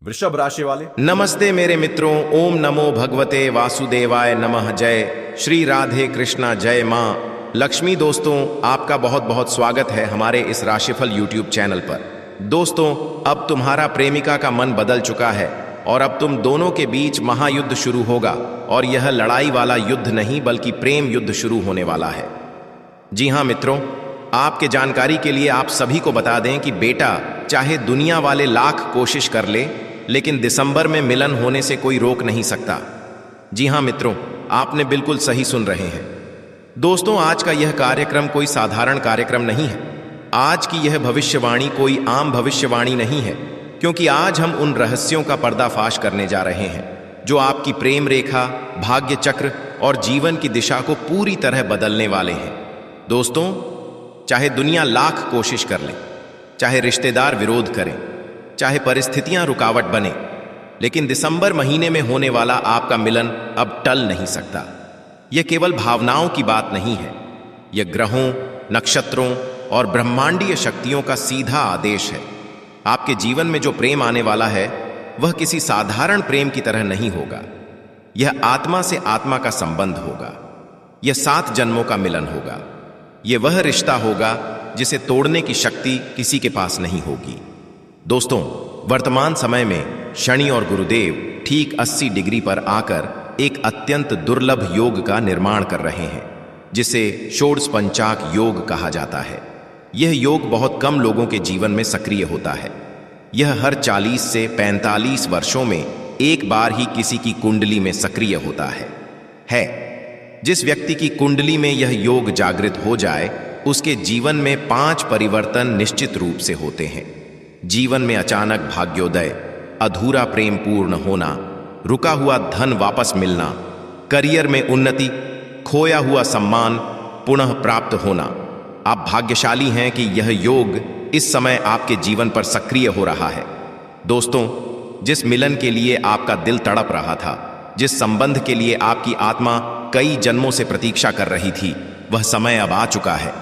वृषभ राशि वाले। नमस्ते मेरे मित्रों, ओम नमो भगवते वासुदेवाय नमः। जय श्री राधे कृष्णा, जय माँ लक्ष्मी। दोस्तों, आपका बहुत बहुत स्वागत है हमारे इस राशिफल यूट्यूब चैनल पर। दोस्तों, अब तुम्हारा प्रेमिका का मन बदल चुका है और अब तुम दोनों के बीच महायुद्ध शुरू होगा। और यह लड़ाई वाला युद्ध नहीं बल्कि प्रेम युद्ध शुरू होने वाला है। जी हाँ मित्रों, आपके जानकारी के लिए आप सभी को बता दें कि बेटा, चाहे दुनिया वाले लाख कोशिश कर ले, लेकिन दिसंबर में मिलन होने से कोई रोक नहीं सकता। जी हाँ मित्रों, आपने बिल्कुल सही सुन रहे हैं। दोस्तों, आज का यह कार्यक्रम कोई साधारण कार्यक्रम नहीं है। आज की यह भविष्यवाणी कोई आम भविष्यवाणी नहीं है, क्योंकि आज हम उन रहस्यों का पर्दाफाश करने जा रहे हैं जो आपकी प्रेम रेखा, भाग्य चक्र और जीवन की दिशा को पूरी तरह बदलने वाले हैं। दोस्तों, चाहे दुनिया लाख कोशिश कर ले, चाहे रिश्तेदार विरोध करें, चाहे परिस्थितियां रुकावट बने, लेकिन दिसंबर महीने में होने वाला आपका मिलन अब टल नहीं सकता। यह केवल भावनाओं की बात नहीं है, यह ग्रहों, नक्षत्रों और ब्रह्मांडीय शक्तियों का सीधा आदेश है। आपके जीवन में जो प्रेम आने वाला है वह किसी साधारण प्रेम की तरह नहीं होगा। यह आत्मा से आत्मा का संबंध होगा। यह 7 जन्मों का मिलन होगा। यह वह रिश्ता होगा जिसे तोड़ने की शक्ति किसी के पास नहीं होगी। दोस्तों, वर्तमान समय में शनि और गुरुदेव ठीक 80 डिग्री पर आकर एक अत्यंत दुर्लभ योग का निर्माण कर रहे हैं, जिसे षोडश पंचाक योग कहा जाता है। यह योग बहुत कम लोगों के जीवन में सक्रिय होता है। यह हर 40 से 45 वर्षों में एक बार ही किसी की कुंडली में सक्रिय होता है। जिस व्यक्ति की कुंडली में यह योग जागृत हो जाए, उसके जीवन में 5 परिवर्तन निश्चित रूप से होते हैं। जीवन में अचानक भाग्योदय, अधूरा प्रेम पूर्ण होना, रुका हुआ धन वापस मिलना, करियर में उन्नति, खोया हुआ सम्मान पुनः प्राप्त होना। आप भाग्यशाली हैं कि यह योग इस समय आपके जीवन पर सक्रिय हो रहा है। दोस्तों, जिस मिलन के लिए आपका दिल तड़प रहा था, जिस संबंध के लिए आपकी आत्मा कई जन्मों से प्रतीक्षा कर रही थी, वह समय अब आ चुका है।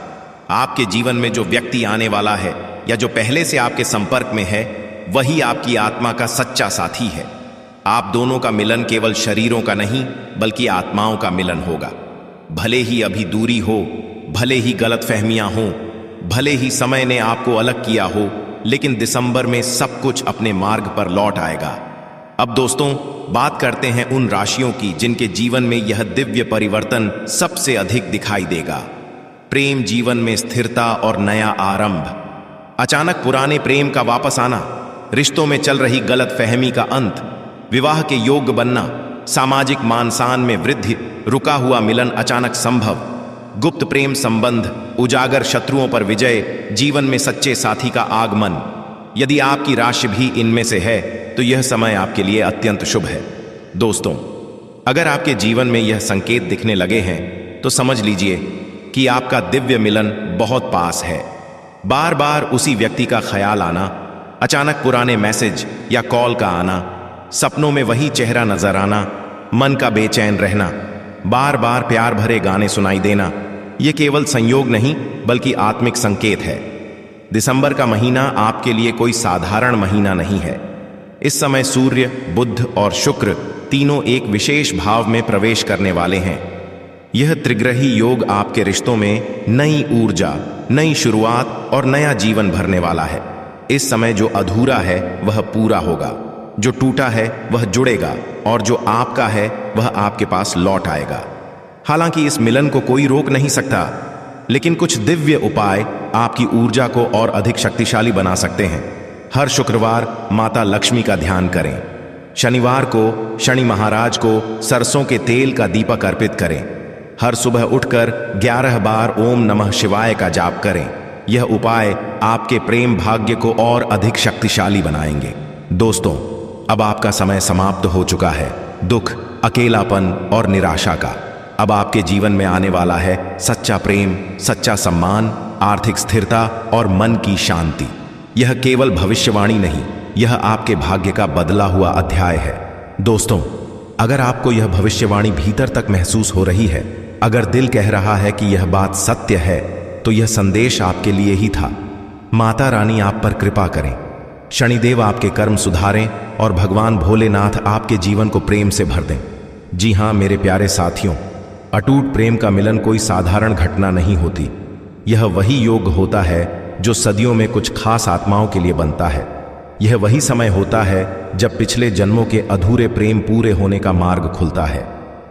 आपके जीवन में जो व्यक्ति आने वाला है या जो पहले से आपके संपर्क में है, वही आपकी आत्मा का सच्चा साथी है। आप दोनों का मिलन केवल शरीरों का नहीं बल्कि आत्माओं का मिलन होगा। भले ही अभी दूरी हो, भले ही गलतफहमियां हों, भले ही समय ने आपको अलग किया हो, लेकिन दिसंबर में सब कुछ अपने मार्ग पर लौट आएगा। अब दोस्तों, बात करते हैं उन राशियों की जिनके जीवन में यह दिव्य परिवर्तन सबसे अधिक दिखाई देगा। प्रेम जीवन में स्थिरता और नया आरंभ। अचानक पुराने प्रेम का वापस आना, रिश्तों में चल रही गलतफहमी का अंत, विवाह के योग्य बनना, सामाजिक मान सम्मान में वृद्धि, रुका हुआ मिलन अचानक संभव, गुप्त प्रेम संबंध, उजागर शत्रुओं पर विजय, जीवन में सच्चे साथी का आगमन। यदि आपकी राशि भी इनमें से है तो यह समय आपके लिए अत्यंत शुभ है। दोस्तों, अगर आपके जीवन में यह संकेत दिखने लगे हैं तो समझ लीजिए कि आपका दिव्य मिलन बहुत पास है। बार बार उसी व्यक्ति का ख्याल आना, अचानक पुराने मैसेज या कॉल का आना, सपनों में वही चेहरा नजर आना, मन का बेचैन रहना, बार बार प्यार भरे गाने सुनाई देना, यह केवल संयोग नहीं बल्कि आत्मिक संकेत है। दिसंबर का महीना आपके लिए कोई साधारण महीना नहीं है। इस समय सूर्य, बुध और शुक्र तीनों एक विशेष भाव में प्रवेश करने वाले हैं। यह त्रिग्रही योग आपके रिश्तों में नई ऊर्जा, नई शुरुआत और नया जीवन भरने वाला है। इस समय जो अधूरा है वह पूरा होगा, जो टूटा है वह जुड़ेगा और जो आपका है वह आपके पास लौट आएगा। हालांकि इस मिलन को कोई रोक नहीं सकता, लेकिन कुछ दिव्य उपाय आपकी ऊर्जा को और अधिक शक्तिशाली बना सकते हैं। हर शुक्रवार माता लक्ष्मी का ध्यान करें। शनिवार को शनि महाराज को सरसों के तेल का दीपक अर्पित करें। हर सुबह उठकर 11 बार ओम नमः शिवाय का जाप करें। यह उपाय आपके प्रेम भाग्य को और अधिक शक्तिशाली बनाएंगे। दोस्तों, अब आपका समय समाप्त हो चुका है दुख, अकेलापन और निराशा का। अब आपके जीवन में आने वाला है सच्चा प्रेम, सच्चा सम्मान, आर्थिक स्थिरता और मन की शांति। यह केवल भविष्यवाणी नहीं, यह आपके भाग्य का बदला हुआ अध्याय है। दोस्तों, अगर आपको यह भविष्यवाणी भीतर तक महसूस हो रही है, अगर दिल कह रहा है कि यह बात सत्य है, तो यह संदेश आपके लिए ही था। माता रानी आप पर कृपा करें, शनिदेव आपके कर्म सुधारें और भगवान भोलेनाथ आपके जीवन को प्रेम से भर दें। जी हाँ मेरे प्यारे साथियों, अटूट प्रेम का मिलन कोई साधारण घटना नहीं होती। यह वही योग होता है जो सदियों में कुछ खास आत्माओं के लिए बनता है। यह वही समय होता है जब पिछले जन्मों के अधूरे प्रेम पूरे होने का मार्ग खुलता है।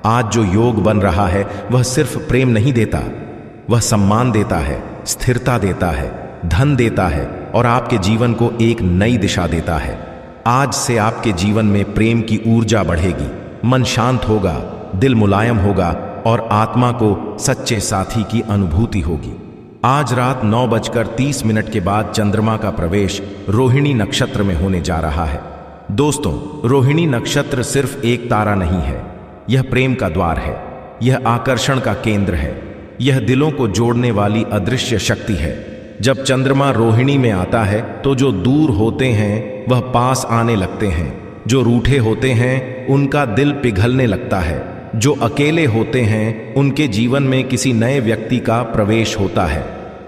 आज जो योग बन रहा है वह सिर्फ प्रेम नहीं देता, वह सम्मान देता है, स्थिरता देता है, धन देता है और आपके जीवन को एक नई दिशा देता है। आज से आपके जीवन में प्रेम की ऊर्जा बढ़ेगी, मन शांत होगा, दिल मुलायम होगा और आत्मा को सच्चे साथी की अनुभूति होगी। आज रात 9:30 के बाद चंद्रमा का प्रवेश रोहिणी नक्षत्र में होने जा रहा है। दोस्तों, रोहिणी नक्षत्र सिर्फ एक तारा नहीं है, यह प्रेम का द्वार है, यह आकर्षण का केंद्र है, यह दिलों को जोड़ने वाली अदृश्य शक्ति है। जब चंद्रमा रोहिणी में आता है तो जो दूर होते हैं वह पास आने लगते हैं, जो रूठे होते हैं उनका दिल पिघलने लगता है, जो अकेले होते हैं उनके जीवन में किसी नए व्यक्ति का प्रवेश होता है।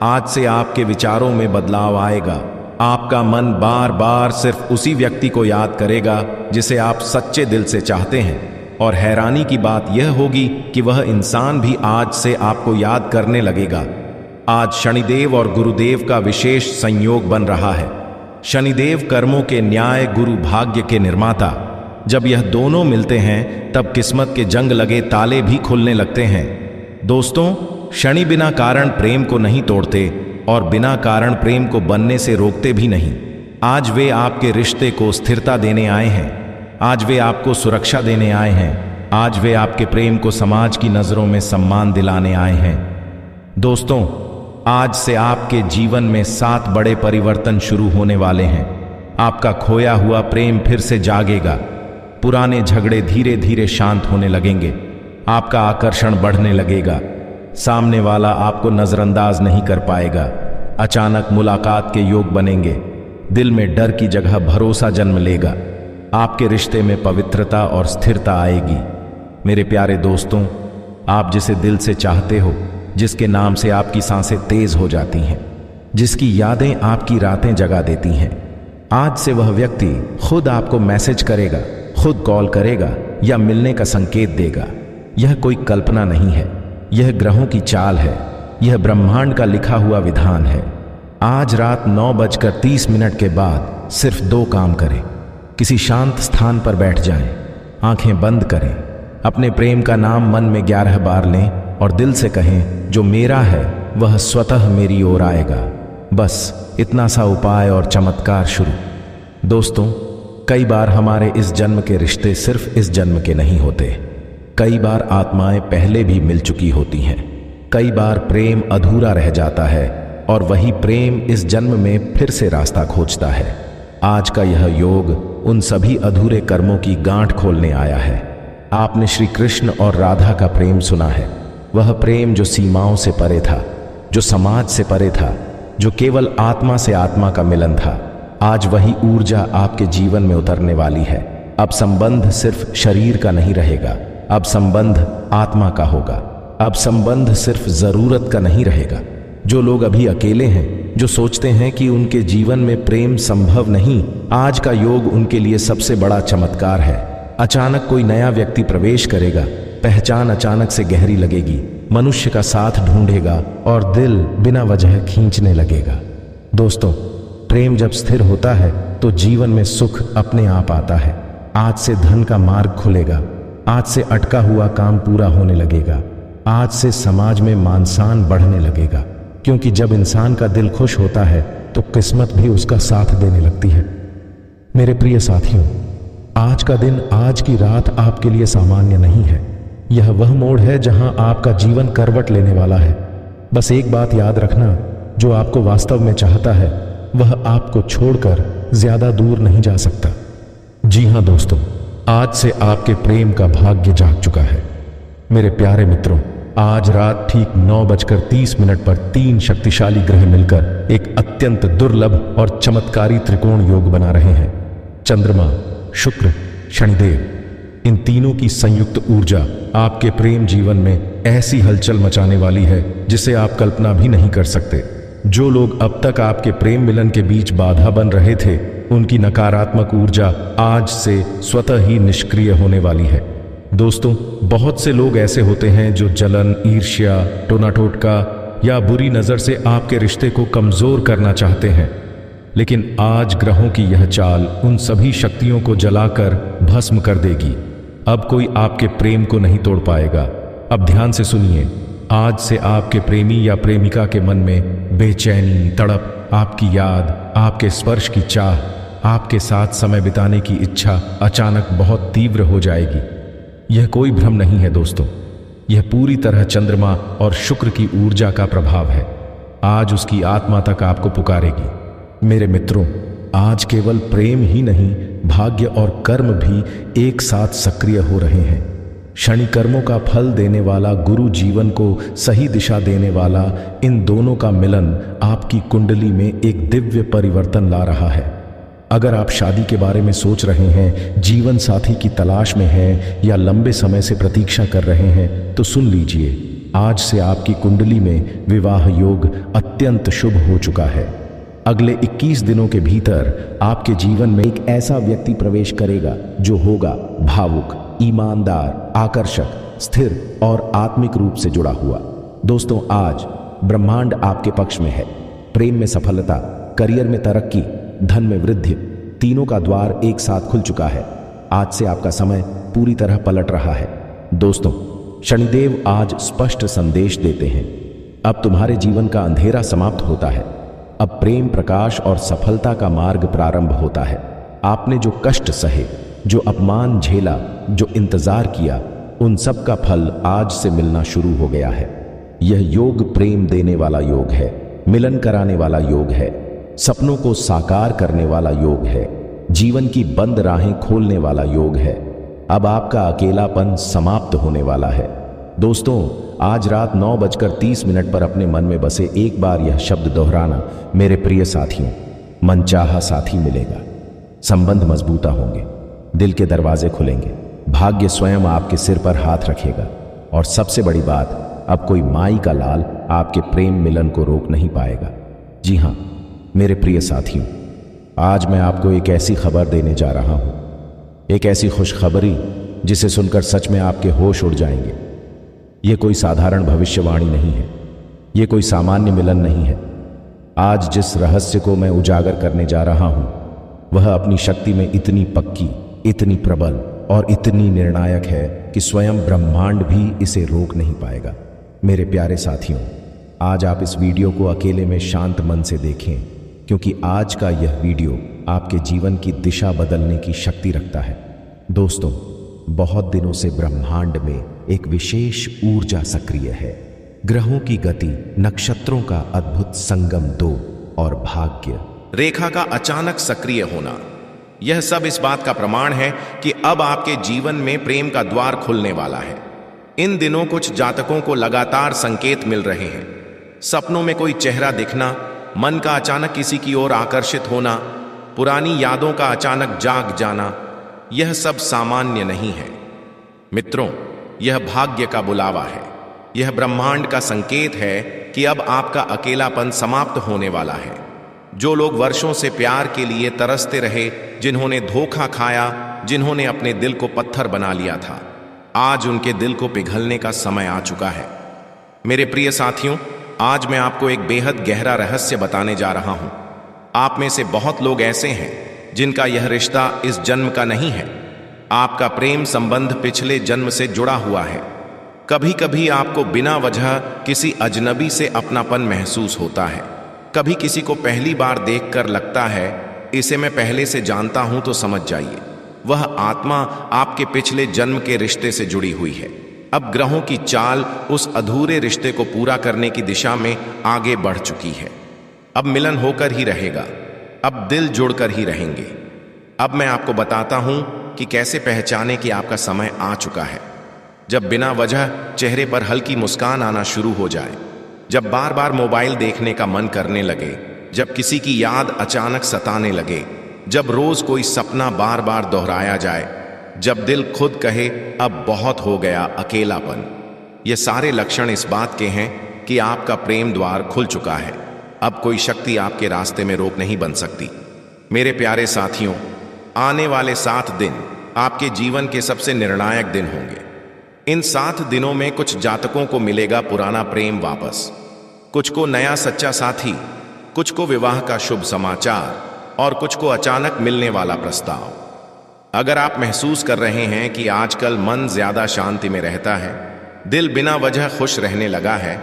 आज से आपके विचारों में बदलाव आएगा। आपका मन बार बार सिर्फ उसी व्यक्ति को याद करेगा जिसे आप सच्चे दिल से चाहते हैं। और हैरानी की बात यह होगी कि वह इंसान भी आज से आपको याद करने लगेगा। आज शनिदेव और गुरुदेव का विशेष संयोग बन रहा है। शनिदेव कर्मों के न्याय, गुरु भाग्य के निर्माता। जब यह दोनों मिलते हैं तब किस्मत के जंग लगे ताले भी खुलने लगते हैं। दोस्तों, शनि बिना कारण प्रेम को नहीं तोड़ते और बिना कारण प्रेम को बनने से रोकते भी नहीं। आज वे आपके रिश्ते को स्थिरता देने आए हैं, आज वे आपको सुरक्षा देने आए हैं, आज वे आपके प्रेम को समाज की नजरों में सम्मान दिलाने आए हैं। दोस्तों, आज से आपके जीवन में 7 बड़े परिवर्तन शुरू होने वाले हैं। आपका खोया हुआ प्रेम फिर से जागेगा, पुराने झगड़े धीरे धीरे शांत होने लगेंगे, आपका आकर्षण बढ़ने लगेगा, सामने वाला आपको नजरअंदाज नहीं कर पाएगा, अचानक मुलाकात के योग बनेंगे, दिल में डर की जगह भरोसा जन्म लेगा, आपके रिश्ते में पवित्रता और स्थिरता आएगी। मेरे प्यारे दोस्तों, आप जिसे दिल से चाहते हो, जिसके नाम से आपकी सांसें तेज हो जाती हैं, जिसकी यादें आपकी रातें जगा देती हैं, आज से वह व्यक्ति खुद आपको मैसेज करेगा, खुद कॉल करेगा या मिलने का संकेत देगा। यह कोई कल्पना नहीं है, यह ग्रहों की चाल है, यह ब्रह्मांड का लिखा हुआ विधान है। आज रात 9:30 के बाद सिर्फ 2 काम करें। किसी शांत स्थान पर बैठ जाएं, आंखें बंद करें, अपने प्रेम का नाम मन में 11 बार लें और दिल से कहें, जो मेरा है वह स्वतः मेरी ओर आएगा। बस इतना सा उपाय और चमत्कार शुरू। दोस्तों, कई बार हमारे इस जन्म के रिश्ते सिर्फ इस जन्म के नहीं होते। कई बार आत्माएं पहले भी मिल चुकी होती हैं। कई बार प्रेम अधूरा रह जाता है और वही प्रेम इस जन्म में फिर से रास्ता खोजता है। आज का यह योग उन सभी अधूरे कर्मों की गांठ खोलने आया है। आपने श्री कृष्ण और राधा का प्रेम सुना है, वह प्रेम जो सीमाओं से परे था, जो समाज से परे था, जो केवल आत्मा से आत्मा का मिलन था। आज वही ऊर्जा आपके जीवन में उतरने वाली है। अब संबंध सिर्फ शरीर का नहीं रहेगा, अब संबंध आत्मा का होगा। अब संबंध सिर्फ जरूरत का नहीं रहेगा। जो लोग अभी अकेले हैं, जो सोचते हैं कि उनके जीवन में प्रेम संभव नहीं, आज का योग उनके लिए सबसे बड़ा चमत्कार है। अचानक कोई नया व्यक्ति प्रवेश करेगा, पहचान अचानक से गहरी लगेगी, मनुष्य का साथ ढूंढेगा और दिल बिना वजह खींचने लगेगा। दोस्तों, प्रेम जब स्थिर होता है तो जीवन में सुख अपने आप आता है। आज से धन का मार्ग खुलेगा, आज से अटका हुआ काम पूरा होने लगेगा, आज से समाज में मान सम्मान बढ़ने लगेगा। क्योंकि जब इंसान का दिल खुश होता है तो किस्मत भी उसका साथ देने लगती है। मेरे प्रिय साथियों, आज का दिन, आज की रात आपके लिए सामान्य नहीं है। यह वह मोड़ है जहां आपका जीवन करवट लेने वाला है। बस एक बात याद रखना, जो आपको वास्तव में चाहता है वह आपको छोड़कर ज्यादा दूर नहीं जा सकता। जी हां दोस्तों, आज से आपके प्रेम का भाग्य जाग चुका है। मेरे प्यारे मित्रों, आज रात ठीक 9:30 पर 3 शक्तिशाली ग्रह मिलकर एक अत्यंत दुर्लभ और चमत्कारी त्रिकोण योग बना रहे हैं। चंद्रमा, शुक्र, शनिदेव, इन तीनों की संयुक्त ऊर्जा आपके प्रेम जीवन में ऐसी हलचल मचाने वाली है जिसे आप कल्पना भी नहीं कर सकते। जो लोग अब तक आपके प्रेम मिलन के बीच बाधा बन रहे थे, उनकी नकारात्मक ऊर्जा आज से स्वतः ही निष्क्रिय होने वाली है। दोस्तों, बहुत से लोग ऐसे होते हैं जो जलन, ईर्ष्या, टोना टोटका या बुरी नजर से आपके रिश्ते को कमजोर करना चाहते हैं, लेकिन आज ग्रहों की यह चाल उन सभी शक्तियों को जलाकर भस्म कर देगी। अब कोई आपके प्रेम को नहीं तोड़ पाएगा। अब ध्यान से सुनिए, आज से आपके प्रेमी या प्रेमिका के मन में बेचैनी, तड़प, आपकी याद, आपके स्पर्श की चाह, आपके साथ समय बिताने की इच्छा अचानक बहुत तीव्र हो जाएगी। यह कोई भ्रम नहीं है दोस्तों, यह पूरी तरह चंद्रमा और शुक्र की ऊर्जा का प्रभाव है। आज उसकी आत्मा तक आपको पुकारेगी। मेरे मित्रों, आज केवल प्रेम ही नहीं, भाग्य और कर्म भी एक साथ सक्रिय हो रहे हैं। शनि कर्मों का फल देने वाला, गुरु जीवन को सही दिशा देने वाला, इन दोनों का मिलन आपकी कुंडली में एक दिव्य परिवर्तन ला रहा है। अगर आप शादी के बारे में सोच रहे हैं, जीवन साथी की तलाश में हैं या लंबे समय से प्रतीक्षा कर रहे हैं, तो सुन लीजिए, आज से आपकी कुंडली में विवाह योग अत्यंत शुभ हो चुका है। अगले 21 दिनों के भीतर आपके जीवन में एक ऐसा व्यक्ति प्रवेश करेगा जो होगा भावुक, ईमानदार, आकर्षक, स्थिर और आत्मिक रूप से जुड़ा हुआ। दोस्तों, आज ब्रह्मांड आपके पक्ष में है। प्रेम में सफलता, करियर में तरक्की, धन में वृद्धि, तीनों का द्वार एक साथ खुल चुका है। आज से आपका समय पूरी तरह पलट रहा है। दोस्तों, शनिदेव आज स्पष्ट संदेश देते हैं, अब तुम्हारे जीवन का अंधेरा समाप्त होता है। अब प्रेम, प्रकाश और सफलता का मार्ग प्रारंभ होता है। आपने जो कष्ट सहे, जो अपमान झेला, जो इंतजार किया, उन सब का फल आज से मिलना शुरू हो गया है। यह योग प्रेम देने वाला योग है, मिलन कराने वाला योग है, सपनों को साकार करने वाला योग है, जीवन की बंद राहें खोलने वाला योग है। अब आपका अकेलापन समाप्त होने वाला है। दोस्तों, आज रात 9:30 पर अपने मन में बसे एक बार यह शब्द दोहराना, मेरे प्रिय साथियों, मनचाहा साथी मिलेगा, संबंध मजबूता होंगे, दिल के दरवाजे खुलेंगे, भाग्य स्वयं आपके सिर पर हाथ रखेगा। और सबसे बड़ी बात, अब कोई माई का लाल आपके प्रेम मिलन को रोक नहीं पाएगा। जी हाँ मेरे प्रिय साथियों, आज मैं आपको एक ऐसी खबर देने जा रहा हूं, एक ऐसी खुशखबरी जिसे सुनकर सच में आपके होश उड़ जाएंगे। यह कोई साधारण भविष्यवाणी नहीं है, यह कोई सामान्य मिलन नहीं है। आज जिस रहस्य को मैं उजागर करने जा रहा हूं, वह अपनी शक्ति में इतनी पक्की, इतनी प्रबल और इतनी निर्णायक है कि स्वयं ब्रह्मांड भी इसे रोक नहीं पाएगा। मेरे प्यारे साथियों, आज आप इस वीडियो को अकेले में शांत मन से देखें, क्योंकि आज का यह वीडियो आपके जीवन की दिशा बदलने की शक्ति रखता है। दोस्तों, बहुत दिनों से ब्रह्मांड में एक विशेष ऊर्जा सक्रिय है। ग्रहों की गति, नक्षत्रों का अद्भुत संगम दो और भाग्य रेखा का अचानक सक्रिय होना, यह सब इस बात का प्रमाण है कि अब आपके जीवन में प्रेम का द्वार खुलने वाला है। इन दिनों कुछ जातकों को लगातार संकेत मिल रहे हैं। सपनों में कोई चेहरा दिखना, मन का अचानक किसी की ओर आकर्षित होना, पुरानी यादों का अचानक जाग जाना, यह सब सामान्य नहीं है। मित्रों, यह भाग्य का बुलावा है। यह ब्रह्मांड का संकेत है कि अब आपका अकेलापन समाप्त होने वाला है। जो लोग वर्षों से प्यार के लिए तरसते रहे, जिन्होंने धोखा खाया, जिन्होंने अपने दिल को पत्थर बना लिया था, आज उनके दिल को पिघलने का समय आ चुका है। मेरे प्रिय साथियों, आज मैं आपको एक बेहद गहरा रहस्य बताने जा रहा हूं। आप में से बहुत लोग ऐसे हैं जिनका यह रिश्ता इस जन्म का नहीं है। आपका प्रेम संबंध पिछले जन्म से जुड़ा हुआ है। कभी कभी आपको बिना वजह किसी अजनबी से अपनापन महसूस होता है। कभी किसी को पहली बार देखकर लगता है, इसे मैं पहले से जानता हूं, तो समझ जाइए वह आत्मा आपके पिछले जन्म के रिश्ते से जुड़ी हुई है। अब ग्रहों की चाल उस अधूरे रिश्ते को पूरा करने की दिशा में आगे बढ़ चुकी है। अब मिलन होकर ही रहेगा, अब दिल जुड़कर ही रहेंगे। अब मैं आपको बताता हूं कि कैसे पहचाने कि आपका समय आ चुका है। जब बिना वजह चेहरे पर हल्की मुस्कान आना शुरू हो जाए, जब बार बार मोबाइल देखने का मन करने लगे, जब किसी की याद अचानक सताने लगे, जब रोज कोई सपना बार बार दोहराया जाए, जब दिल खुद कहे अब बहुत हो गया अकेलापन, ये सारे लक्षण इस बात के हैं कि आपका प्रेम द्वार खुल चुका है। अब कोई शक्ति आपके रास्ते में रोक नहीं बन सकती। मेरे प्यारे साथियों, आने वाले 7 दिन आपके जीवन के सबसे निर्णायक दिन होंगे। इन 7 दिनों में कुछ जातकों को मिलेगा पुराना प्रेम वापस, कुछ को नया सच्चा साथी, कुछ को विवाह का शुभ समाचार और कुछ को अचानक मिलने वाला प्रस्ताव। अगर आप महसूस कर रहे हैं कि आजकल मन ज्यादा शांति में रहता है, दिल बिना वजह खुश रहने लगा है,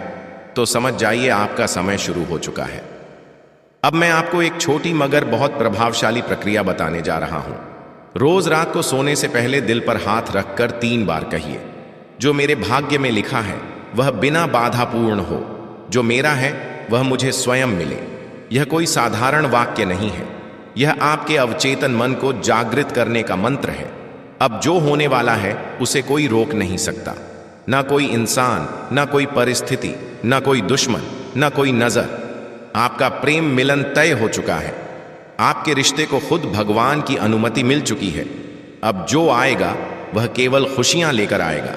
तो समझ जाइए आपका समय शुरू हो चुका है। अब मैं आपको एक छोटी मगर बहुत प्रभावशाली प्रक्रिया बताने जा रहा हूं। रोज रात को सोने से पहले दिल पर हाथ रखकर 3 बार कहिए, जो मेरे भाग्य में लिखा है वह बिना बाधा पूर्ण हो, जो मेरा है वह मुझे स्वयं मिले। यह कोई साधारण वाक्य नहीं है, यह आपके अवचेतन मन को जागृत करने का मंत्र है। अब जो होने वाला है उसे कोई रोक नहीं सकता, ना कोई इंसान, ना कोई परिस्थिति, ना कोई दुश्मन, ना कोई नजर। आपका प्रेम मिलन तय हो चुका है, आपके रिश्ते को खुद भगवान की अनुमति मिल चुकी है। अब जो आएगा वह केवल खुशियां लेकर आएगा।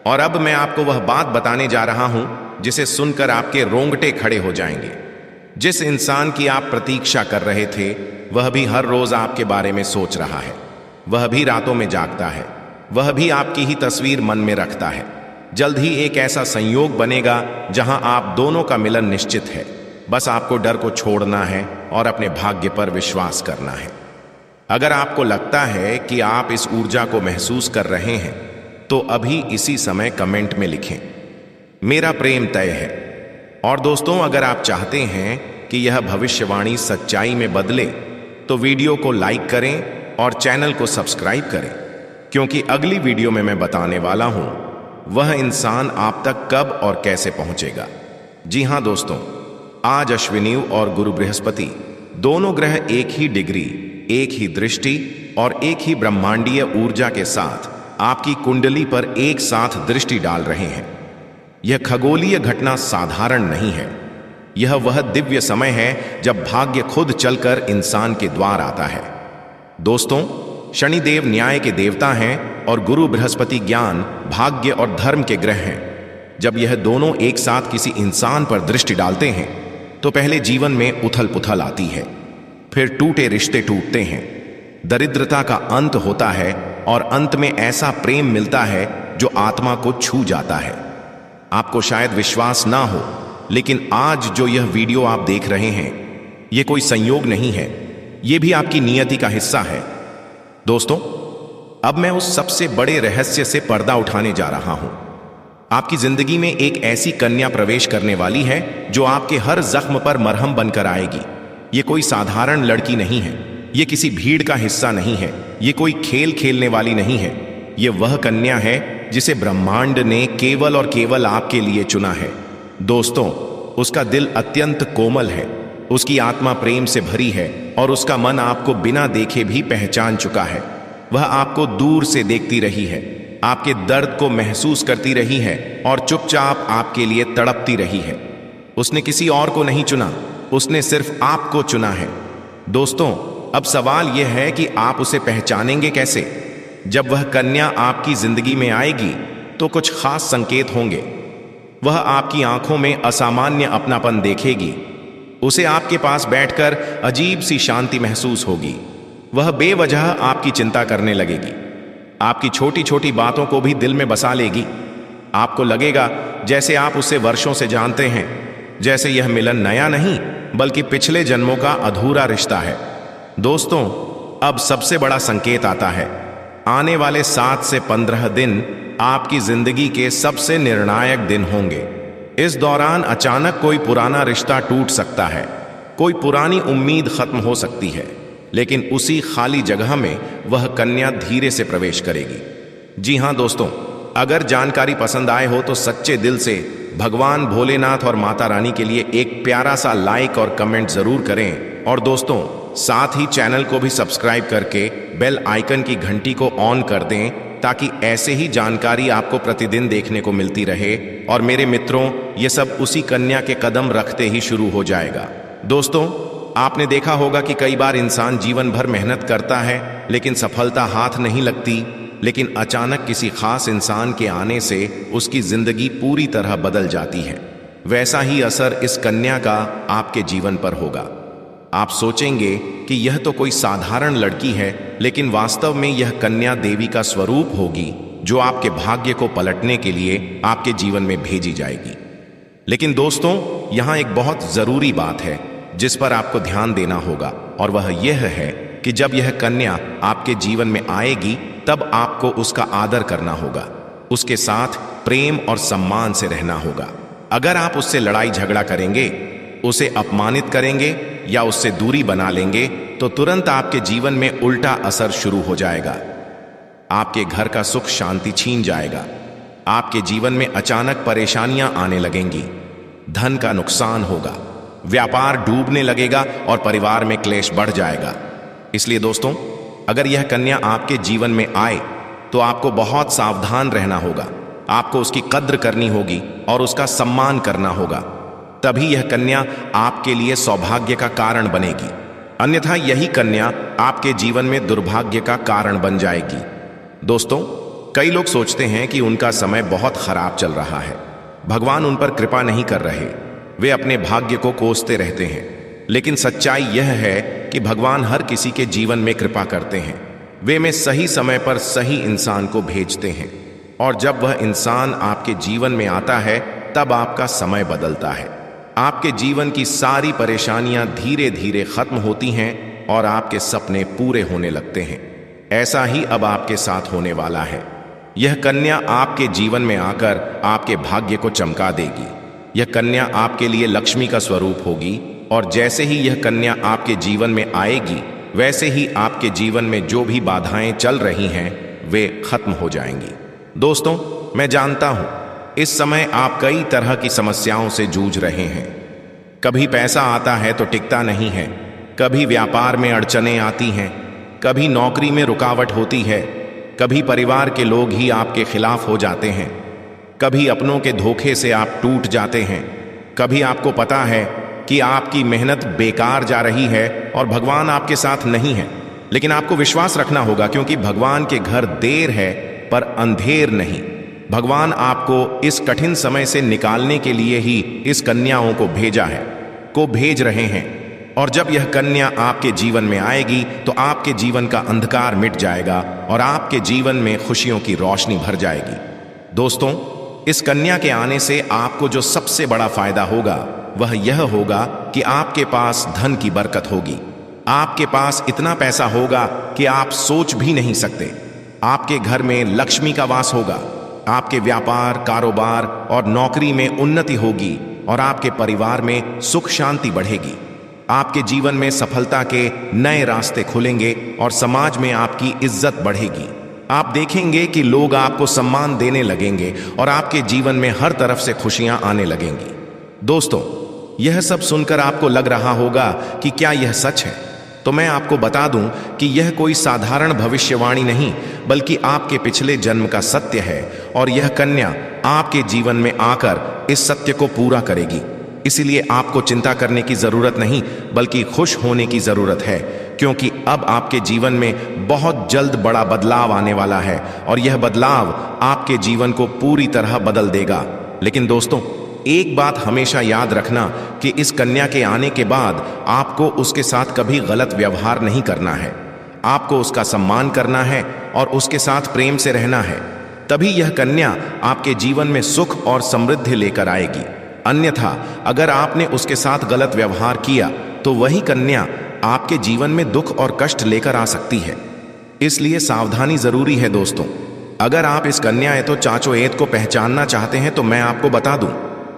और अब मैं आपको वह बात बताने जा रहा हूं जिसे सुनकर आपके रोंगटे खड़े हो जाएंगे। जिस इंसान की आप प्रतीक्षा कर रहे थे वह भी हर रोज आपके बारे में सोच रहा है, वह भी रातों में जागता है, वह भी आपकी ही तस्वीर मन में रखता है। जल्द ही एक ऐसा संयोग बनेगा जहां आप दोनों का मिलन निश्चित है। बस आपको डर को छोड़ना है और अपने भाग्य पर विश्वास करना है। अगर आपको लगता है कि आप इस ऊर्जा को महसूस कर रहे हैं तो अभी इसी समय कमेंट में लिखें, मेरा प्रेम तय है। और दोस्तों, अगर आप चाहते हैं कि यह भविष्यवाणी सच्चाई में बदले तो वीडियो को लाइक करें और चैनल को सब्सक्राइब करें, क्योंकि अगली वीडियो में मैं बताने वाला हूं वह इंसान आप तक कब और कैसे पहुंचेगा। जी हां दोस्तों, आज अश्विनी और गुरु बृहस्पति दोनों ग्रह एक ही डिग्री, एक ही दृष्टि और एक ही ब्रह्मांडीय ऊर्जा के साथ आपकी कुंडली पर एक साथ दृष्टि डाल रहे हैं। यह खगोलीय घटना साधारण नहीं है, यह वह दिव्य समय है जब भाग्य खुद चलकर इंसान के द्वार आता है। दोस्तों, शनिदेव न्याय के देवता हैं और गुरु बृहस्पति ज्ञान, भाग्य और धर्म के ग्रह हैं। जब यह दोनों एक साथ किसी इंसान पर दृष्टि डालते हैं तो पहले जीवन में उथल पुथल आती है, फिर टूटे रिश्ते टूटते हैं, दरिद्रता का अंत होता है और अंत में ऐसा प्रेम मिलता है जो आत्मा को छू जाता है। आपको शायद विश्वास ना हो, लेकिन आज जो यह वीडियो आप देख रहे हैं यह कोई संयोग नहीं है, यह भी आपकी नियति का हिस्सा है। दोस्तों, अब मैं उस सबसे बड़े रहस्य से पर्दा उठाने जा रहा हूं। आपकी जिंदगी में एक ऐसी कन्या प्रवेश करने वाली है जो आपके हर जख्म पर मरहम बनकर आएगी। ये कोई साधारण लड़की नहीं है, ये किसी भीड़ का हिस्सा नहीं है, ये कोई खेल खेलने वाली नहीं है। ये वह कन्या है जिसे ब्रह्मांड ने केवल और केवल आपके लिए चुना है। दोस्तों, उसका दिल अत्यंत कोमल है, उसकी आत्मा प्रेम से भरी है और उसका मन आपको बिना देखे भी पहचान चुका है। वह आपको दूर से देखती रही है, आपके दर्द को महसूस करती रही है और चुपचाप आपके लिए तड़पती रही है। उसने किसी और को नहीं चुना, उसने सिर्फ आपको चुना है। दोस्तों, अब सवाल यह है कि आप उसे पहचानेंगे कैसे? जब वह कन्या आपकी जिंदगी में आएगी तो कुछ खास संकेत होंगे। वह आपकी आंखों में असामान्य अपनापन देखेगी, उसे आपके पास बैठकर अजीब सी शांति महसूस होगी। वह बेवजह आपकी चिंता करने लगेगी, आपकी छोटी छोटी बातों को भी दिल में बसा लेगी। आपको लगेगा जैसे आप उसे वर्षों से जानते हैं, जैसे यह मिलन नया नहीं बल्कि पिछले जन्मों का अधूरा रिश्ता है। दोस्तों, अब सबसे बड़ा संकेत आता है। आने वाले 7 से 15 दिन आपकी जिंदगी के सबसे निर्णायक दिन होंगे। इस दौरान अचानक कोई पुराना रिश्ता टूट सकता है, कोई पुरानी उम्मीद खत्म हो सकती है, लेकिन उसी खाली जगह में वह कन्या धीरे से प्रवेश करेगी। जी हां दोस्तों, अगर जानकारी पसंद आए हो तो सच्चे दिल से भगवान भोलेनाथ और माता रानी के लिए एक प्यारा सा लाइक और कमेंट जरूर करें। और दोस्तों, साथ ही चैनल को भी सब्सक्राइब करके बेल आइकन की घंटी को ऑन कर दें, ताकि ऐसे ही जानकारी आपको प्रतिदिन देखने को मिलती रहे। और मेरे मित्रों, ये सब उसी कन्या के कदम रखते ही शुरू हो जाएगा। दोस्तों, आपने देखा होगा कि कई बार इंसान जीवन भर मेहनत करता है लेकिन सफलता हाथ नहीं लगती, लेकिन अचानक किसी खास इंसान के आने से उसकी जिंदगी पूरी तरह बदल जाती है। वैसा ही असर इस कन्या का आपके जीवन पर होगा। आप सोचेंगे कि यह तो कोई साधारण लड़की है, लेकिन वास्तव में यह कन्या देवी का स्वरूप होगी जो आपके भाग्य को पलटने के लिए आपके जीवन में भेजी जाएगी। लेकिन दोस्तों, यहां एक बहुत जरूरी बात है जिस पर आपको ध्यान देना होगा, और वह यह है कि जब यह कन्या आपके जीवन में आएगी तब आपको उसका आदर करना होगा, उसके साथ प्रेम और सम्मान से रहना होगा। अगर आप उससे लड़ाई झगड़ा करेंगे, उसे अपमानित करेंगे या उससे दूरी बना लेंगे तो तुरंत आपके जीवन में उल्टा असर शुरू हो जाएगा। आपके घर का सुख शांति छीन जाएगा, आपके जीवन में अचानक परेशानियां आने लगेंगी, धन का नुकसान होगा, व्यापार डूबने लगेगा और परिवार में क्लेश बढ़ जाएगा। इसलिए दोस्तों, अगर यह कन्या आपके जीवन में आए तो आपको बहुत सावधान रहना होगा, आपको उसकी कद्र करनी होगी और उसका सम्मान करना होगा। तभी यह कन्या आपके लिए सौभाग्य का कारण बनेगी, अन्यथा यही कन्या आपके जीवन में दुर्भाग्य का कारण बन जाएगी। दोस्तों, कई लोग सोचते हैं कि उनका समय बहुत खराब चल रहा है, भगवान उन पर कृपा नहीं कर रहे, वे अपने भाग्य को कोसते रहते हैं। लेकिन सच्चाई यह है कि भगवान हर किसी के जीवन में कृपा करते हैं, वे में सही समय पर सही इंसान को भेजते हैं, और जब वह इंसान आपके जीवन में आता है तब आपका समय बदलता है। आपके जीवन की सारी परेशानियां धीरे धीरे खत्म होती हैं और आपके सपने पूरे होने लगते हैं। ऐसा ही अब आपके साथ होने वाला है। यह कन्या आपके जीवन में आकर आपके भाग्य को चमका देगी। यह कन्या आपके लिए लक्ष्मी का स्वरूप होगी, और जैसे ही यह कन्या आपके जीवन में आएगी वैसे ही आपके जीवन में जो भी बाधाएं चल रही हैं वे खत्म हो जाएंगी। दोस्तों, मैं जानता हूं इस समय आप कई तरह की समस्याओं से जूझ रहे हैं। कभी पैसा आता है तो टिकता नहीं है, कभी व्यापार में अड़चनें आती हैं, कभी नौकरी में रुकावट होती है, कभी परिवार के लोग ही आपके खिलाफ हो जाते हैं, कभी अपनों के धोखे से आप टूट जाते हैं, कभी आपको पता है कि आपकी मेहनत बेकार जा रही है और भगवान आपके साथ नहीं है। लेकिन आपको विश्वास रखना होगा, क्योंकि भगवान के घर देर है पर अंधेर नहीं। भगवान आपको इस कठिन समय से निकालने के लिए ही इस कन्याओं को भेज रहे हैं। और जब यह कन्या आपके जीवन में आएगी तो आपके जीवन का अंधकार मिट जाएगा और आपके जीवन में खुशियों की रोशनी भर जाएगी। दोस्तों, इस कन्या के आने से आपको जो सबसे बड़ा फायदा होगा वह यह होगा कि आपके पास धन की बरकत होगी। आपके पास इतना पैसा होगा कि आप सोच भी नहीं सकते। आपके घर में लक्ष्मी का वास होगा, आपके व्यापार, कारोबार और नौकरी में उन्नति होगी और आपके परिवार में सुख शांति बढ़ेगी। आपके जीवन में सफलता के नए रास्ते खुलेंगे और समाज में आपकी इज्जत बढ़ेगी। आप देखेंगे कि लोग आपको सम्मान देने लगेंगे और आपके जीवन में हर तरफ से खुशियां आने लगेंगी। दोस्तों, यह सब सुनकर आपको लग रहा होगा कि क्या यह सच है? तो मैं आपको बता दूं कि यह कोई साधारण भविष्यवाणी नहीं, बल्कि आपके पिछले जन्म का सत्य है, और यह कन्या आपके जीवन में आकर इस सत्य को पूरा करेगी। इसीलिए आपको चिंता करने की जरूरत नहीं, बल्कि खुश होने की जरूरत है, क्योंकि अब आपके जीवन में बहुत जल्द बड़ा बदलाव आने वाला है और यह बदलाव आपके जीवन को पूरी तरह बदल देगा। लेकिन दोस्तों, एक बात हमेशा याद रखना कि इस कन्या के आने के बाद आपको उसके साथ कभी गलत व्यवहार नहीं करना है। आपको उसका सम्मान करना है और उसके साथ प्रेम से रहना है। तभी यह कन्या आपके जीवन में सुख और समृद्धि लेकर आएगी। अन्यथा अगर आपने उसके साथ गलत व्यवहार किया तो वही कन्या आपके जीवन में दुख और कष्ट लेकर आ सकती है। इसलिए सावधानी जरूरी है दोस्तों। अगर आप इस कन्या तो चाचो एत को पहचानना चाहते हैं तो मैं आपको बता दूं,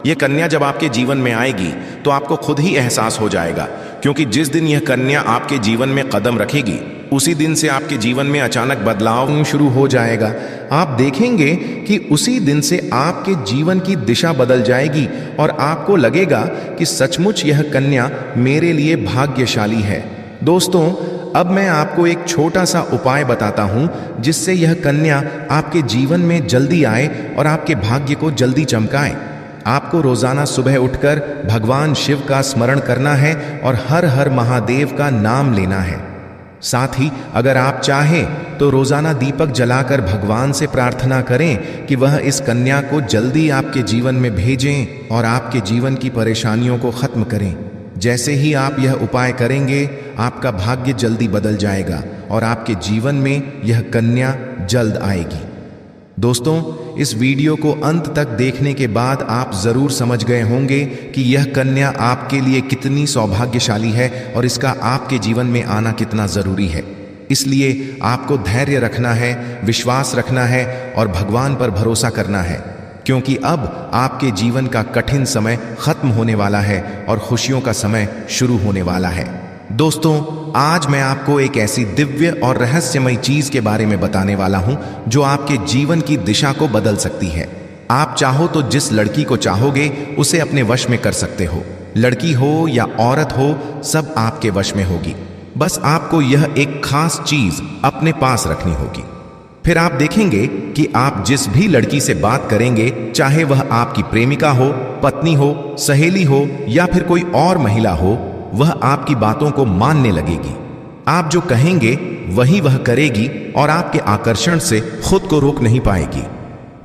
यह कन्या जब आपके जीवन में आएगी तो आपको खुद ही एहसास हो जाएगा, क्योंकि जिस दिन यह कन्या आपके जीवन में कदम रखेगी उसी दिन से आपके जीवन में अचानक बदलाव शुरू हो जाएगा। आप देखेंगे कि उसी दिन से आपके जीवन की दिशा बदल जाएगी और आपको लगेगा कि सचमुच यह कन्या मेरे लिए भाग्यशाली है। दोस्तों, अब मैं आपको एक छोटा सा उपाय बताता हूं जिससे यह कन्या आपके जीवन में जल्दी आए और आपके भाग्य को जल्दी चमकाए। आपको रोजाना सुबह उठकर भगवान शिव का स्मरण करना है और हर हर महादेव का नाम लेना है। साथ ही अगर आप चाहें तो रोजाना दीपक जलाकर भगवान से प्रार्थना करें कि वह इस कन्या को जल्दी आपके जीवन में भेजें और आपके जीवन की परेशानियों को खत्म करें। जैसे ही आप यह उपाय करेंगे, आपका भाग्य जल्दी बदल जाएगा और आपके जीवन में यह कन्या जल्द आएगी। दोस्तों, इस वीडियो को अंत तक देखने के बाद आप जरूर समझ गए होंगे कि यह कन्या आपके लिए कितनी सौभाग्यशाली है और इसका आपके जीवन में आना कितना जरूरी है। इसलिए आपको धैर्य रखना है, विश्वास रखना है और भगवान पर भरोसा करना है, क्योंकि अब आपके जीवन का कठिन समय खत्म होने वाला है और खुशियों का समय शुरू होने वाला है। दोस्तों, आज मैं आपको एक ऐसी दिव्य और रहस्यमय चीज के बारे में बताने वाला हूं जो आपके जीवन की दिशा को बदल सकती है। आप चाहो तो जिस लड़की को चाहोगे उसे अपने वश में कर सकते हो। लड़की हो या औरत हो, सब आपके वश में होगी। बस आपको यह एक खास चीज अपने पास रखनी होगी। फिर आप देखेंगे कि आप जिस भी लड़की से बात करेंगे, चाहे वह आपकी प्रेमिका हो, पत्नी हो, सहेली हो या फिर कोई और महिला हो, वह आपकी बातों को मानने लगेगी। आप जो कहेंगे वही वह करेगी और आपके आकर्षण से खुद को रोक नहीं पाएगी।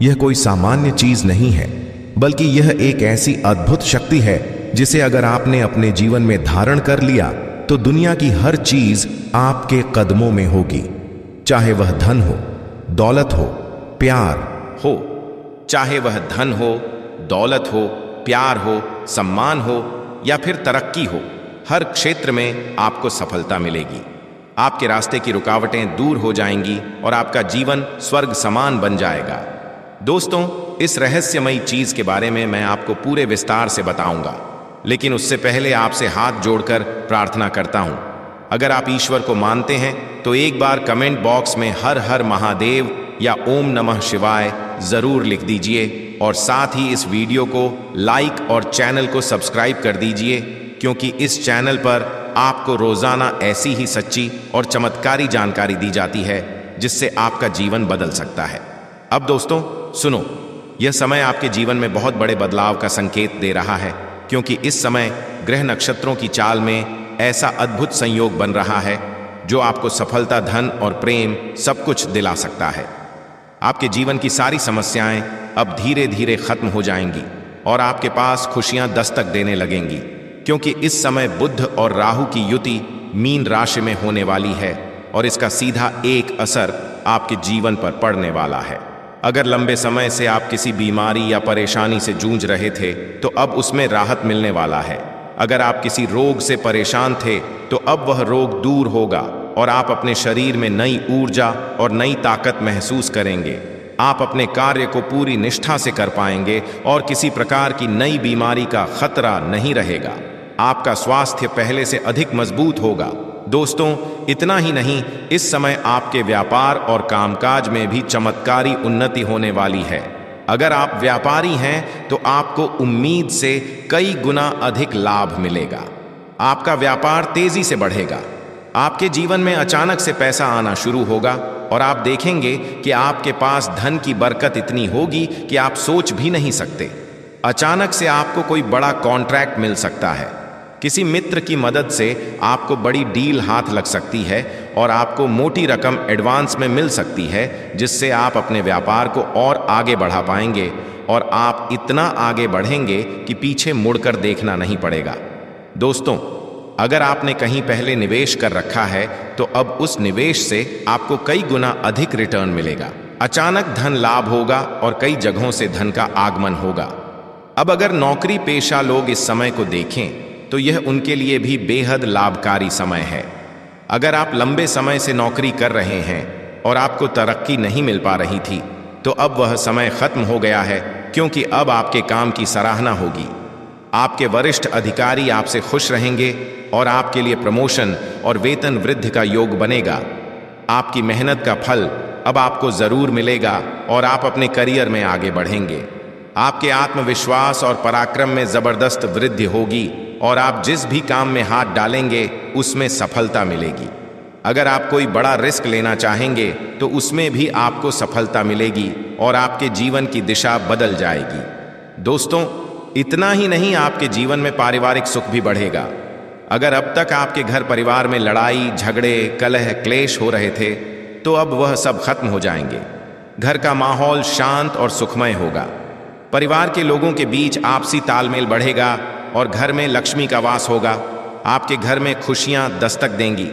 यह कोई सामान्य चीज नहीं है, बल्कि यह एक ऐसी अद्भुत शक्ति है जिसे अगर आपने अपने जीवन में धारण कर लिया तो दुनिया की हर चीज आपके कदमों में होगी। चाहे वह धन हो, दौलत हो, प्यार हो, चाहे वह धन हो, दौलत हो, प्यार हो, सम्मान हो या फिर तरक्की हो, हर क्षेत्र में आपको सफलता मिलेगी। आपके रास्ते की रुकावटें दूर हो जाएंगी और आपका जीवन स्वर्ग समान बन जाएगा। दोस्तों, इस रहस्यमयी चीज के बारे में मैं आपको पूरे विस्तार से बताऊंगा, लेकिन उससे पहले आपसे हाथ जोड़कर प्रार्थना करता हूं। अगर आप ईश्वर को मानते हैं तो एक बार कमेंट बॉक्स में हर हर महादेव या ओम नमः शिवाय जरूर लिख दीजिए और साथ ही इस वीडियो को लाइक और चैनल को सब्सक्राइब कर दीजिए, क्योंकि इस चैनल पर आपको रोजाना ऐसी ही सच्ची और चमत्कारी जानकारी दी जाती है जिससे आपका जीवन बदल सकता है। अब दोस्तों सुनो, यह समय आपके जीवन में बहुत बड़े बदलाव का संकेत दे रहा है, क्योंकि इस समय ग्रह नक्षत्रों की चाल में ऐसा अद्भुत संयोग बन रहा है जो आपको सफलता, धन और प्रेम सब कुछ दिला सकता है। आपके जीवन की सारी समस्याएं अब धीरे धीरे खत्म हो जाएंगी और आपके पास खुशियां दस्तक देने लगेंगी, क्योंकि इस समय बुध और राहु की युति मीन राशि में होने वाली है और इसका सीधा एक असर आपके जीवन पर पड़ने वाला है। अगर लंबे समय से आप किसी बीमारी या परेशानी से जूझ रहे थे तो अब उसमें राहत मिलने वाला है। अगर आप किसी रोग से परेशान थे तो अब वह रोग दूर होगा और आप अपने शरीर में नई ऊर्जा और नई ताकत महसूस करेंगे। आप अपने कार्य को पूरी निष्ठा से कर पाएंगे और किसी प्रकार की नई बीमारी का खतरा नहीं रहेगा। आपका स्वास्थ्य पहले से अधिक मजबूत होगा। दोस्तों, इतना ही नहीं, इस समय आपके व्यापार और कामकाज में भी चमत्कारी उन्नति होने वाली है। अगर आप व्यापारी हैं तो आपको उम्मीद से कई गुना अधिक लाभ मिलेगा। आपका व्यापार तेजी से बढ़ेगा। आपके जीवन में अचानक से पैसा आना शुरू होगा और आप देखेंगे कि आपके पास धन की बरकत इतनी होगी कि आप सोच भी नहीं सकते। अचानक से आपको कोई बड़ा कॉन्ट्रैक्ट मिल सकता है। किसी मित्र की मदद से आपको बड़ी डील हाथ लग सकती है और आपको मोटी रकम एडवांस में मिल सकती है, जिससे आप अपने व्यापार को और आगे बढ़ा पाएंगे और आप इतना आगे बढ़ेंगे कि पीछे मुड़कर देखना नहीं पड़ेगा। दोस्तों, अगर आपने कहीं पहले निवेश कर रखा है तो अब उस निवेश से आपको कई गुना अधिक रिटर्न मिलेगा। अचानक धन लाभ होगा और कई जगहों से धन का आगमन होगा। अब अगर नौकरी पेशा लोग इस समय को देखें तो यह उनके लिए भी बेहद लाभकारी समय है। अगर आप लंबे समय से नौकरी कर रहे हैं और आपको तरक्की नहीं मिल पा रही थी तो अब वह समय खत्म हो गया है, क्योंकि अब आपके काम की सराहना होगी। आपके वरिष्ठ अधिकारी आपसे खुश रहेंगे और आपके लिए प्रमोशन और वेतन वृद्धि का योग बनेगा। आपकी मेहनत का फल अब आपको जरूर मिलेगा और आप अपने करियर में आगे बढ़ेंगे। आपके आत्मविश्वास और पराक्रम में जबरदस्त वृद्धि होगी और आप जिस भी काम में हाथ डालेंगे उसमें सफलता मिलेगी। अगर आप कोई बड़ा रिस्क लेना चाहेंगे तो उसमें भी आपको सफलता मिलेगी और आपके जीवन की दिशा बदल जाएगी। दोस्तों, इतना ही नहीं, आपके जीवन में पारिवारिक सुख भी बढ़ेगा। अगर अब तक आपके घर परिवार में लड़ाई, झगड़े, कलह, क्लेश हो रहे थे तो अब वह सब खत्म हो जाएंगे। घर का माहौल शांत और सुखमय होगा। परिवार के लोगों के बीच आपसी तालमेल बढ़ेगा और घर में लक्ष्मी का वास होगा। आपके घर में खुशियां दस्तक देंगी,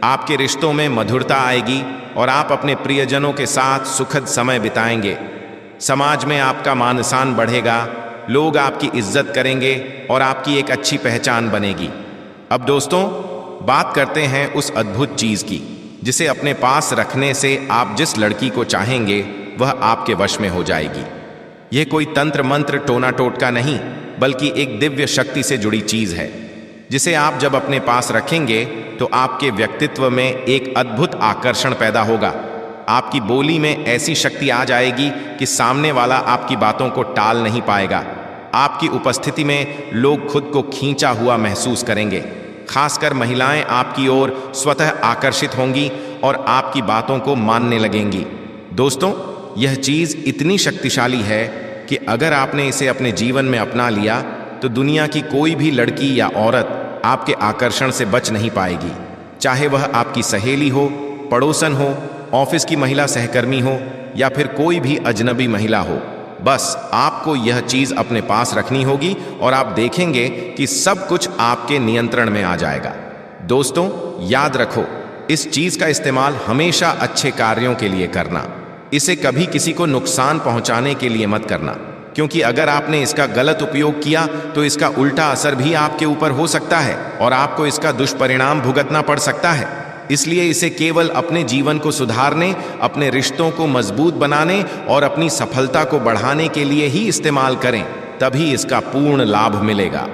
आपके रिश्तों में मधुरता आएगी और आप अपने प्रियजनों के साथ सुखद समय बिताएंगे। समाज में आपका मान सम्मान बढ़ेगा, लोग आपकी इज्जत करेंगे और आपकी एक अच्छी पहचान बनेगी। अब दोस्तों, बात करते हैं उस अद्भुत चीज की जिसे अपने पास रखने से आप जिस लड़की को चाहेंगे वह आपके वश में हो जाएगी। यह कोई तंत्र मंत्र टोना टोटका नहीं, बल्कि एक दिव्य शक्ति से जुड़ी चीज है जिसे आप जब अपने पास रखेंगे तो आपके व्यक्तित्व में एक अद्भुत आकर्षण पैदा होगा। आपकी बोली में ऐसी शक्ति आ जाएगी कि सामने वाला आपकी बातों को टाल नहीं पाएगा। आपकी उपस्थिति में लोग खुद को खींचा हुआ महसूस करेंगे। खासकर महिलाएं आपकी ओर स्वतः आकर्षित होंगी और आपकी बातों को मानने लगेंगी। दोस्तों, यह चीज इतनी शक्तिशाली है कि अगर आपने इसे अपने जीवन में अपना लिया तो दुनिया की कोई भी लड़की या औरत आपके आकर्षण से बच नहीं पाएगी। चाहे वह आपकी सहेली हो, पड़ोसन हो, ऑफिस की महिला सहकर्मी हो या फिर कोई भी अजनबी महिला हो, बस आपको यह चीज अपने पास रखनी होगी और आप देखेंगे कि सब कुछ आपके नियंत्रण में आ जाएगा। दोस्तों, याद रखो, इस चीज का इस्तेमाल हमेशा अच्छे कार्यों के लिए करना। इसे कभी किसी को नुकसान पहुंचाने के लिए मत करना, क्योंकि अगर आपने इसका गलत उपयोग किया तो इसका उल्टा असर भी आपके ऊपर हो सकता है और आपको इसका दुष्परिणाम भुगतना पड़ सकता है। इसलिए इसे केवल अपने जीवन को सुधारने, अपने रिश्तों को मजबूत बनाने और अपनी सफलता को बढ़ाने के लिए ही इस्तेमाल करें, तभी इसका पूर्ण लाभ मिलेगा।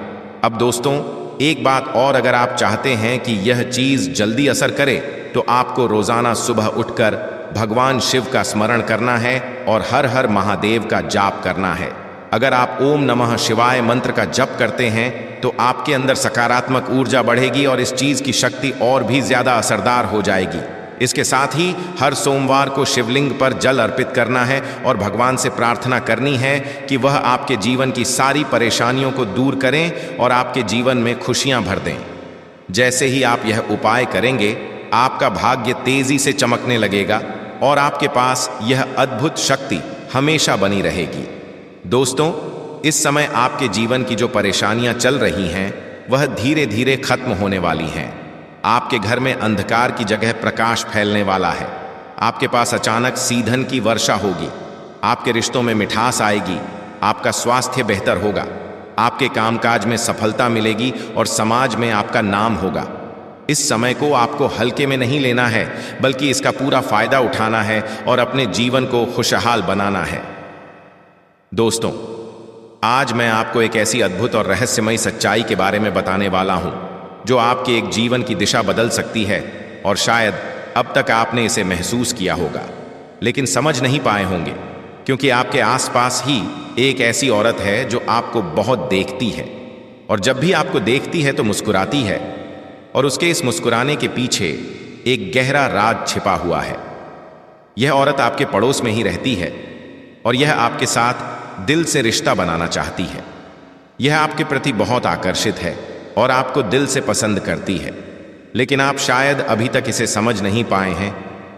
अब दोस्तों, एक बात और, अगर आप चाहते हैं कि यह चीज जल्दी असर करे तो आपको रोजाना सुबह उठकर भगवान शिव का स्मरण करना है और हर हर महादेव का जाप करना है। अगर आप ओम नमः शिवाय मंत्र का जप करते हैं तो आपके अंदर सकारात्मक ऊर्जा बढ़ेगी और इस चीज की शक्ति और भी ज्यादा असरदार हो जाएगी। इसके साथ ही हर सोमवार को शिवलिंग पर जल अर्पित करना है और भगवान से प्रार्थना करनी है कि वह आपके जीवन की सारी परेशानियों को दूर करें और आपके जीवन में खुशियां भर दें। जैसे ही आप यह उपाय करेंगे, आपका भाग्य तेजी से चमकने लगेगा और आपके पास यह अद्भुत शक्ति हमेशा बनी रहेगी। दोस्तों, इस समय आपके जीवन की जो परेशानियां चल रही हैं वह धीरे धीरे खत्म होने वाली हैं। आपके घर में अंधकार की जगह प्रकाश फैलने वाला है। आपके पास अचानक सीधन की वर्षा होगी। आपके रिश्तों में मिठास आएगी। आपका स्वास्थ्य बेहतर होगा। आपके कामकाज में सफलता मिलेगी और समाज में आपका नाम होगा। इस समय को आपको हल्के में नहीं लेना है, बल्कि इसका पूरा फायदा उठाना है और अपने जीवन को खुशहाल बनाना है। दोस्तों, आज मैं आपको एक ऐसी अद्भुत और रहस्यमयी सच्चाई के बारे में बताने वाला हूं जो आपके एक जीवन की दिशा बदल सकती है और शायद अब तक आपने इसे महसूस किया होगा, लेकिन समझ नहीं पाए होंगे, क्योंकि आपके आसपास ही एक ऐसी औरत है जो आपको बहुत देखती है और जब भी आपको देखती है तो मुस्कुराती है और उसके इस मुस्कुराने के पीछे एक गहरा राज छिपा हुआ है। यह औरत आपके पड़ोस में ही रहती है और यह आपके साथ दिल से रिश्ता बनाना चाहती है। यह आपके प्रति बहुत आकर्षित है और आपको दिल से पसंद करती है, लेकिन आप शायद अभी तक इसे समझ नहीं पाए हैं,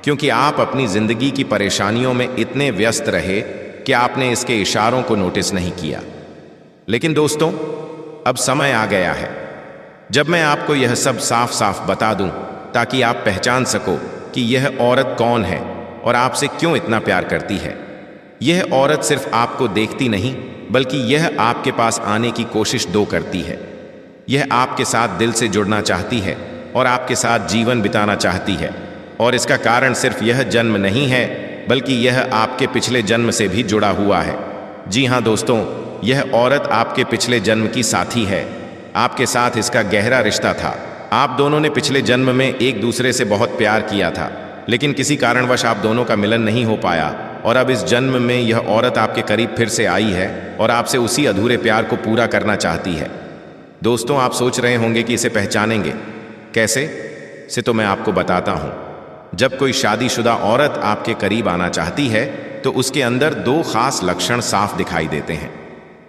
क्योंकि आप अपनी जिंदगी की परेशानियों में इतने व्यस्त रहे कि आपने इसके इशारों को नोटिस नहीं किया। लेकिन दोस्तों, अब समय आ गया है जब मैं आपको यह सब साफ साफ बता दूं, ताकि आप पहचान सको कि यह औरत कौन है और आपसे क्यों इतना प्यार करती है। यह औरत सिर्फ आपको देखती नहीं, बल्कि यह आपके पास आने की कोशिश करती है। यह आपके साथ दिल से जुड़ना चाहती है और आपके साथ जीवन बिताना चाहती है, और इसका कारण सिर्फ यह जन्म नहीं है, बल्कि यह आपके पिछले जन्म से भी जुड़ा हुआ है। जी हाँ दोस्तों, यह औरत आपके पिछले जन्म की साथी है। आपके साथ इसका गहरा रिश्ता था। आप दोनों ने पिछले जन्म में एक दूसरे से बहुत प्यार किया था, लेकिन किसी कारणवश आप दोनों का मिलन नहीं हो पाया, और अब इस जन्म में यह औरत आपके करीब फिर से आई है और आपसे उसी अधूरे प्यार को पूरा करना चाहती है। दोस्तों, आप सोच रहे होंगे कि इसे पहचानेंगे कैसे? से तो मैं आपको बताता हूँ। जब कोई शादीशुदा औरत आपके करीब आना चाहती है तो उसके अंदर दो खास लक्षण साफ दिखाई देते हैं।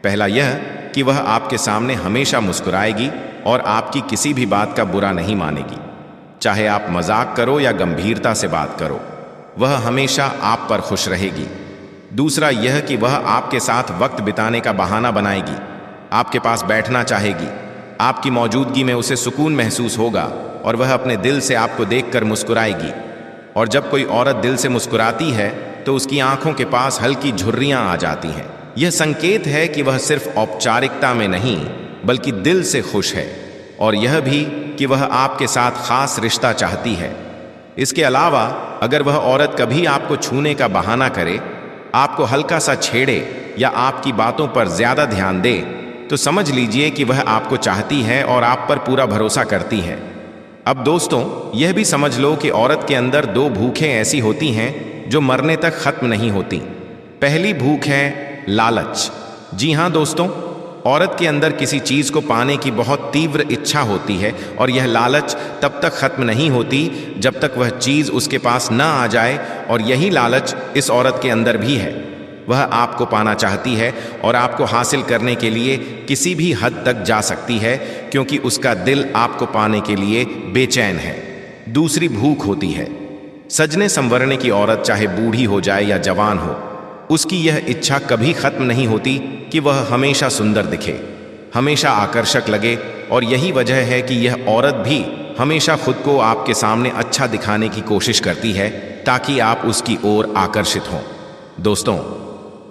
पहला यह कि वह आपके सामने हमेशा मुस्कुराएगी और आपकी किसी भी बात का बुरा नहीं मानेगी, चाहे आप मजाक करो या गंभीरता से बात करो, वह हमेशा आप पर खुश रहेगी। दूसरा यह कि वह आपके साथ वक्त बिताने का बहाना बनाएगी। आपके पास बैठना चाहेगी। आपकी मौजूदगी में उसे सुकून महसूस होगा और वह अपने दिल से आपको देखकर मुस्कुराएगी। और जब कोई औरत दिल से मुस्कुराती है तो उसकी आंखों के पास हल्की झुर्रियां आ जाती हैं। यह संकेत है कि वह सिर्फ औपचारिकता में नहीं बल्कि दिल से खुश है, और यह भी कि वह आपके साथ खास रिश्ता चाहती है। इसके अलावा अगर वह औरत कभी आपको छूने का बहाना करे, आपको हल्का सा छेड़े या आपकी बातों पर ज्यादा ध्यान दे, तो समझ लीजिए कि वह आपको चाहती है और आप पर पूरा भरोसा करती है। अब दोस्तों, यह भी समझ लो कि औरत के अंदर दो भूखें ऐसी होती हैं जो मरने तक खत्म नहीं होती। पहली भूख है लालच। जी हाँ दोस्तों, औरत के अंदर किसी चीज को पाने की बहुत तीव्र इच्छा होती है, और यह लालच तब तक खत्म नहीं होती जब तक वह चीज उसके पास ना आ जाए। और यही लालच इस औरत के अंदर भी है। वह आपको पाना चाहती है और आपको हासिल करने के लिए किसी भी हद तक जा सकती है, क्योंकि उसका दिल आपको पाने के लिए बेचैन है। दूसरी भूख होती है सजने संवरने की औरत, चाहे बूढ़ी हो जाए या जवान हो, उसकी यह इच्छा कभी खत्म नहीं होती कि वह हमेशा सुंदर दिखे, हमेशा आकर्षक लगे। और यही वजह है कि यह औरत भी हमेशा खुद को आपके सामने अच्छा दिखाने की कोशिश करती है ताकि आप उसकी ओर आकर्षित हों। दोस्तों,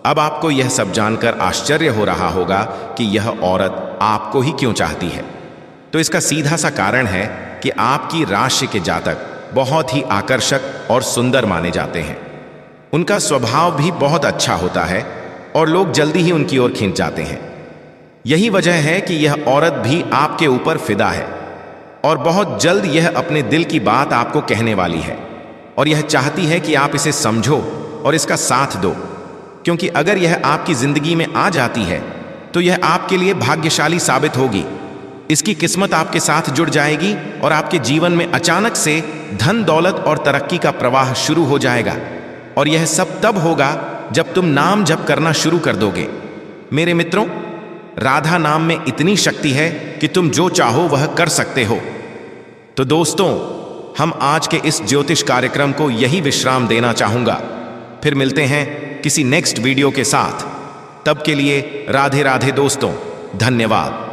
अब आपको यह सब जानकर आश्चर्य हो रहा होगा कि यह औरत आपको ही क्यों चाहती है। तो इसका सीधा सा कारण है कि आपकी राशि के जातक बहुत ही आकर्षक और सुंदर माने जाते हैं। उनका स्वभाव भी बहुत अच्छा होता है और लोग जल्दी ही उनकी ओर खिंच जाते हैं। यही वजह है कि यह औरत भी आपके ऊपर फिदा है और बहुत जल्द यह अपने दिल की बात आपको कहने वाली है, और यह चाहती है कि आप इसे समझो और इसका साथ दो, क्योंकि अगर यह आपकी जिंदगी में आ जाती है तो यह आपके लिए भाग्यशाली साबित होगी। इसकी किस्मत आपके साथ जुड़ जाएगी और आपके जीवन में अचानक से धन दौलत और तरक्की का प्रवाह शुरू हो जाएगा। और यह सब तब होगा जब तुम नाम जप करना शुरू कर दोगे। मेरे मित्रों, राधा नाम में इतनी शक्ति है कि तुम जो चाहो वह कर सकते हो। तो दोस्तों, हम आज के इस ज्योतिष कार्यक्रम को यही विश्राम देना चाहूंगा। फिर मिलते हैं किसी नेक्स्ट वीडियो के साथ। तब के लिए राधे राधे दोस्तों, धन्यवाद।